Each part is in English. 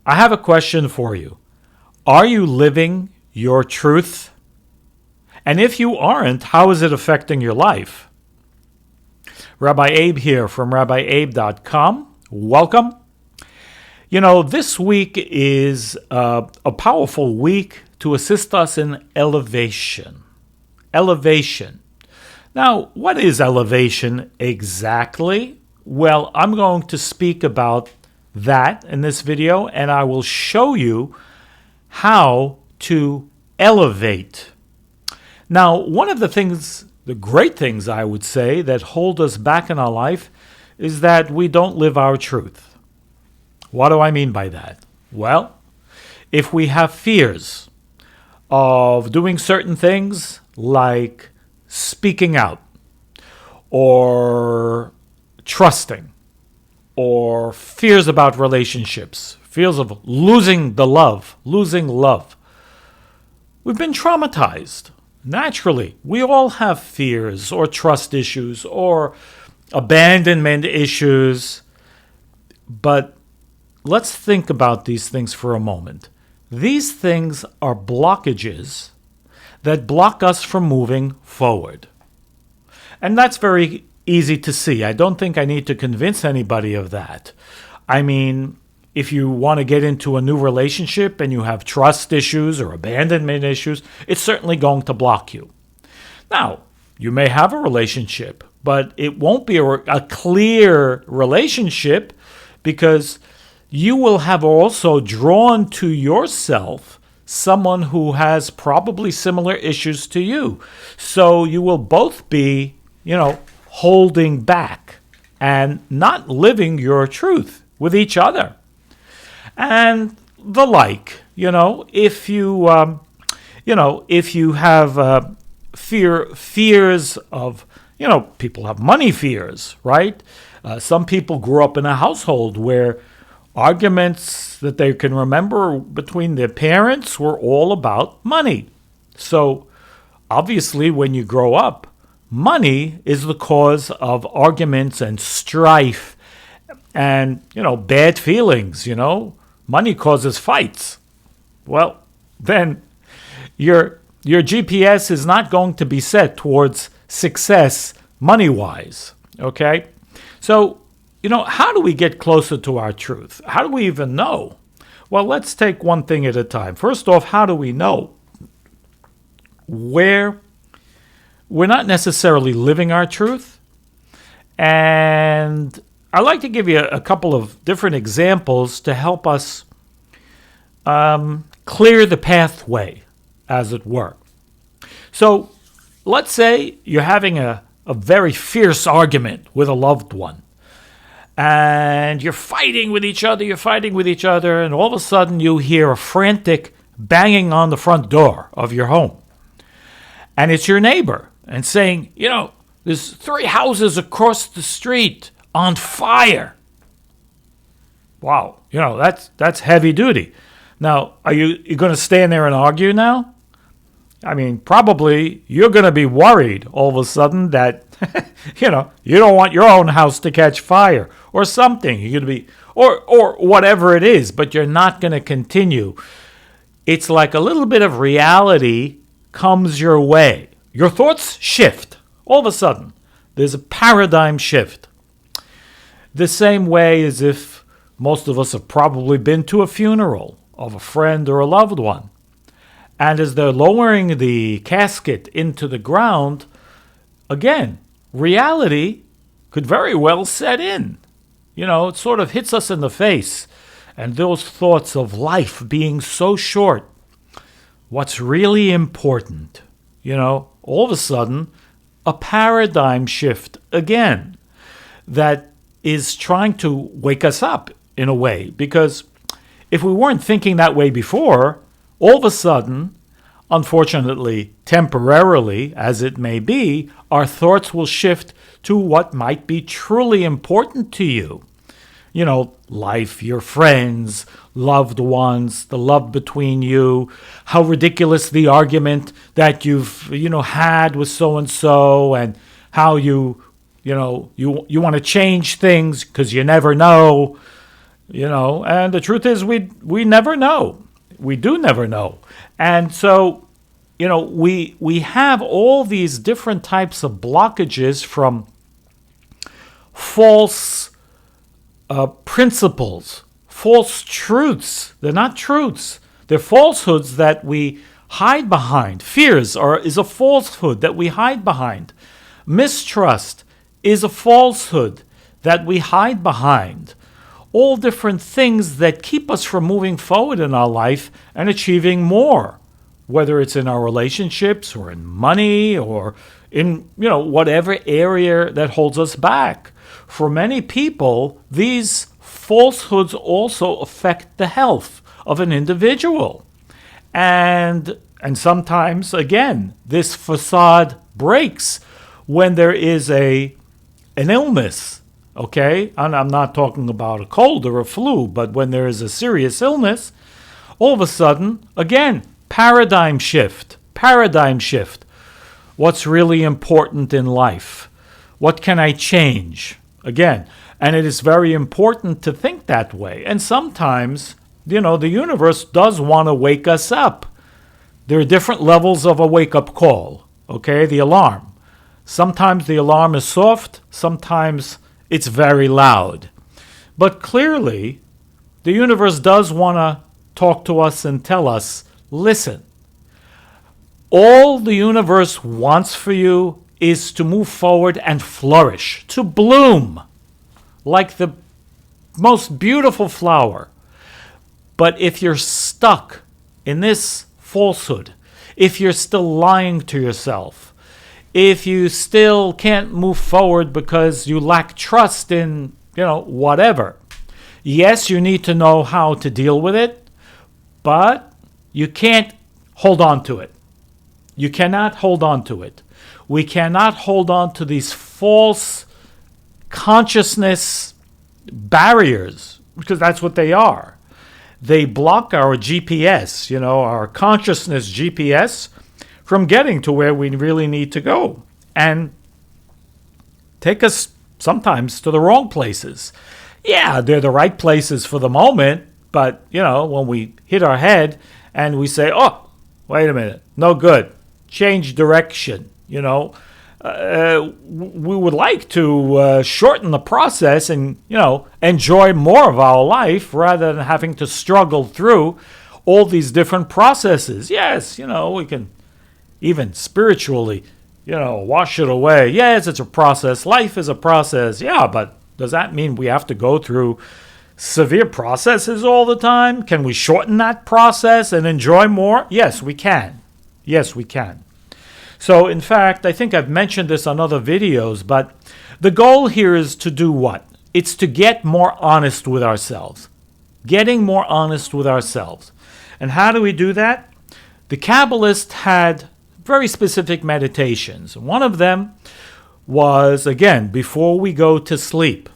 I have a question for you. Are you living your truth? And if you aren't, how is it affecting your life? Rabbi Abe here from RabbiAbe.com. Welcome. You know, this week is a powerful week to assist us in elevation. Elevation. Now, what is elevation exactly? Well, I'm going to speak about that in this video, and I will show you how to elevate. Now, one of the great things I would say that hold us back in our life is that we don't live our truth. What do I mean by that? Well, if we have fears of doing certain things like speaking out or trusting or fears about relationships, fears of losing love, we've been traumatized. Naturally, we all have fears or trust issues or abandonment issues, but let's think about these things for a moment. These things are blockages that block us from moving forward. And that's very easy to see. I don't think I need to convince anybody of that. I mean, if you want to get into a new relationship and you have trust issues or abandonment issues, it's certainly going to block you. Now, you may have a relationship, but it won't be a clear relationship because you will have also drawn to yourself someone who has probably similar issues to you. So you will both be, holding back and not living your truth with each other. And the like, if you have fears of, people have money fears, right? Some people grew up in a household where arguments that they can remember between their parents were all about money. So obviously when you grow up, money is the cause of arguments and strife and, bad feelings, Money causes fights. Well, then your GPS is not going to be set towards success money-wise, okay? So, how do we get closer to our truth? How do we even know? Well, let's take one thing at a time. First off, how do we know where we're not necessarily living our truth? And I'd like to give you a couple of different examples to help us clear the pathway, as it were. So let's say you're having a very fierce argument with a loved one. And you're fighting with each other, and all of a sudden you hear a frantic banging on the front door of your home. And it's your neighbor, and saying, there's 3 houses across the street on fire. Wow, that's heavy duty. Now, are you going to stand there and argue now? I mean, probably you're going to be worried all of a sudden that, you don't want your own house to catch fire or something. You're going to be, or whatever it is, but you're not going to continue. It's like a little bit of reality comes your way. Your thoughts shift. All of a sudden, there's a paradigm shift. The same way as if most of us have probably been to a funeral of a friend or a loved one. And as they're lowering the casket into the ground, again, reality could very well set in. It sort of hits us in the face. And those thoughts of life being so short, what's really important, all of a sudden, a paradigm shift again that is trying to wake us up in a way. Because if we weren't thinking that way before, all of a sudden, unfortunately, temporarily, as it may be, our thoughts will shift to what might be truly important to you. Life, your friends, loved ones, the love between you, how ridiculous the argument that you've, had with so-and-so, and how you want to change things because you never know. And the truth is we never know. We do never know. And so, we have all these different types of blockages from false principles, false truths. They're not truths. They're falsehoods that we hide behind. Fears is a falsehood that we hide behind. Mistrust is a falsehood that we hide behind. All different things that keep us from moving forward in our life and achieving more, whether it's in our relationships or in money or in, whatever area that holds us back. For many people, these falsehoods also affect the health of an individual. And sometimes, again, this facade breaks when there is an illness, okay? And I'm not talking about a cold or a flu, but when there is a serious illness, all of a sudden, again, paradigm shift. What's really important in life? What can I change? Again, and it is very important to think that way. And sometimes, the universe does want to wake us up. There are different levels of a wake-up call, okay? The alarm. Sometimes the alarm is soft, sometimes it's very loud. But clearly, the universe does want to talk to us and tell us, listen, all the universe wants for you is to move forward and flourish, to bloom like the most beautiful flower. But if you're stuck in this falsehood, if you're still lying to yourself, if you still can't move forward because you lack trust in, whatever, yes, you need to know how to deal with it, but you can't hold on to it. You cannot hold on to it. We cannot hold on to these false consciousness barriers, because that's what they are. They block our GPS, our consciousness GPS, from getting to where we really need to go, and take us sometimes to the wrong places. Yeah, they're the right places for the moment, but, when we hit our head and we say, oh, wait a minute, no good, change direction, we would like to shorten the process and, enjoy more of our life rather than having to struggle through all these different processes. Yes, we can even spiritually, wash it away. Yes, it's a process. Life is a process. Yeah, but does that mean we have to go through severe processes all the time? Can we shorten that process and enjoy more? Yes, we can. Yes, we can. So, in fact, I think I've mentioned this on other videos, but the goal here is to do what? It's to get more honest with ourselves. Getting more honest with ourselves. And how do we do that? The Kabbalists had very specific meditations. One of them was, again, before we go to sleep,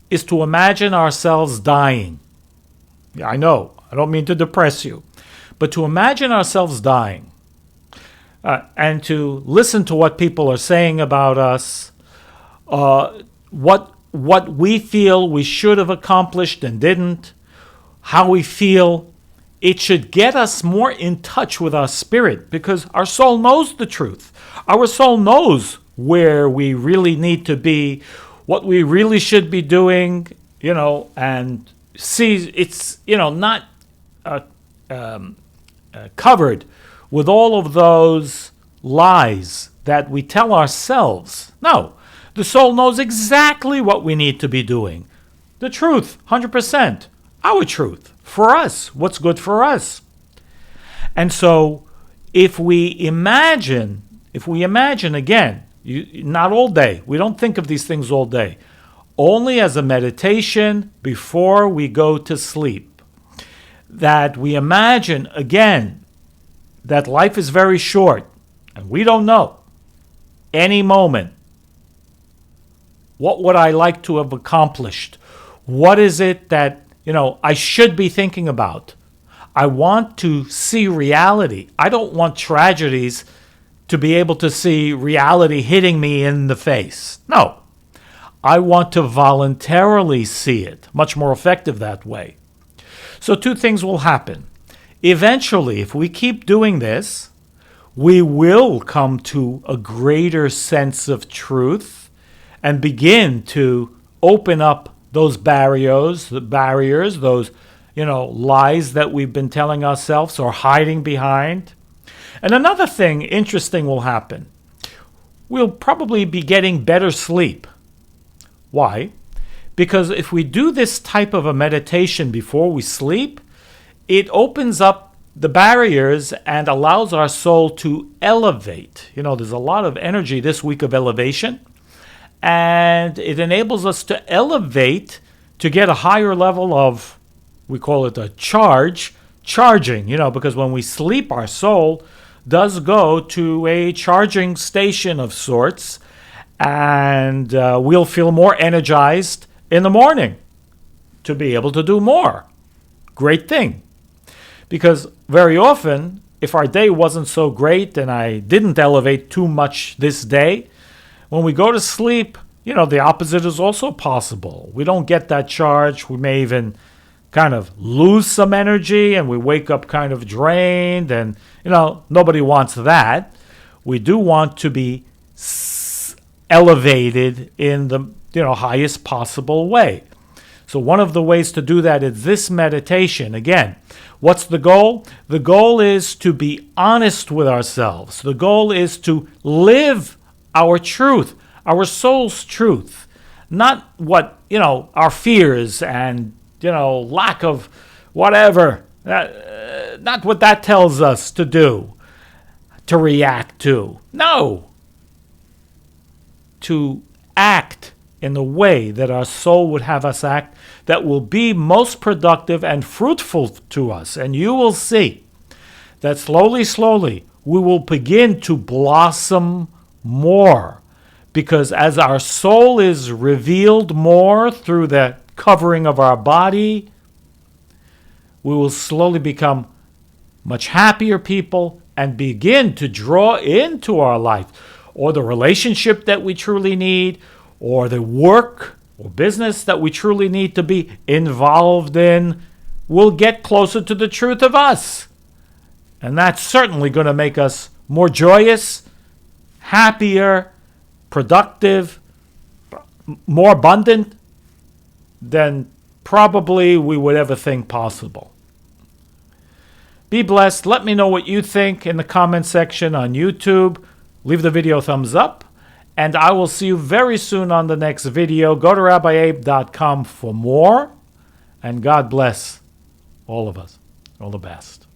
is to imagine ourselves dying. Yeah, I know, I don't mean to depress you, but to imagine ourselves dying. And to listen to what people are saying about us, what we feel we should have accomplished and didn't, how we feel. It should get us more in touch with our spirit, because our soul knows the truth. Our soul knows where we really need to be, what we really should be doing, and sees it's, not covered with all of those lies that we tell ourselves. No, the soul knows exactly what we need to be doing. The truth, 100%. Our truth, for us, what's good for us. And so if we imagine again, not all day, we don't think of these things all day, only as a meditation before we go to sleep, that we imagine again that life is very short, and we don't know any moment. What would I like to have accomplished? What is it that, I should be thinking about? I want to see reality. I don't want tragedies to be able to see reality hitting me in the face. No. I want to voluntarily see it. Much more effective that way. So two things will happen. Eventually, if we keep doing this, we will come to a greater sense of truth and begin to open up those barriers, those, lies that we've been telling ourselves or hiding behind. And another thing interesting will happen. We'll probably be getting better sleep. Why? Because if we do this type of a meditation before we sleep, it opens up the barriers and allows our soul to elevate. There's a lot of energy this week of elevation, and it enables us to elevate to get a higher level of, we call it a charging, because when we sleep, our soul does go to a charging station of sorts, and we'll feel more energized in the morning to be able to do more. Great thing. Because very often, if our day wasn't so great and I didn't elevate too much this day, when we go to sleep, the opposite is also possible. We don't get that charge. We may even kind of lose some energy and we wake up kind of drained, and, nobody wants that. We do want to be elevated in the, highest possible way. So one of the ways to do that is this meditation. Again, what's the goal? The goal is to be honest with ourselves. The goal is to live our truth, our soul's truth, not what, our fears and, lack of whatever, not what that tells us to do, to react to. No. To act in the way that our soul would have us act, that will be most productive and fruitful to us. And you will see that slowly, we will begin to blossom more. Because as our soul is revealed more through the covering of our body, we will slowly become much happier people and begin to draw into our life, or the relationship that we truly need, or the work or business that we truly need to be involved in, will get closer to the truth of us. And that's certainly going to make us more joyous, happier, productive, more abundant than probably we would ever think possible. Be blessed. Let me know what you think in the comment section on YouTube. Leave the video a thumbs up. And I will see you very soon on the next video. Go to RabbiAbe.com for more. And God bless all of us. All the best.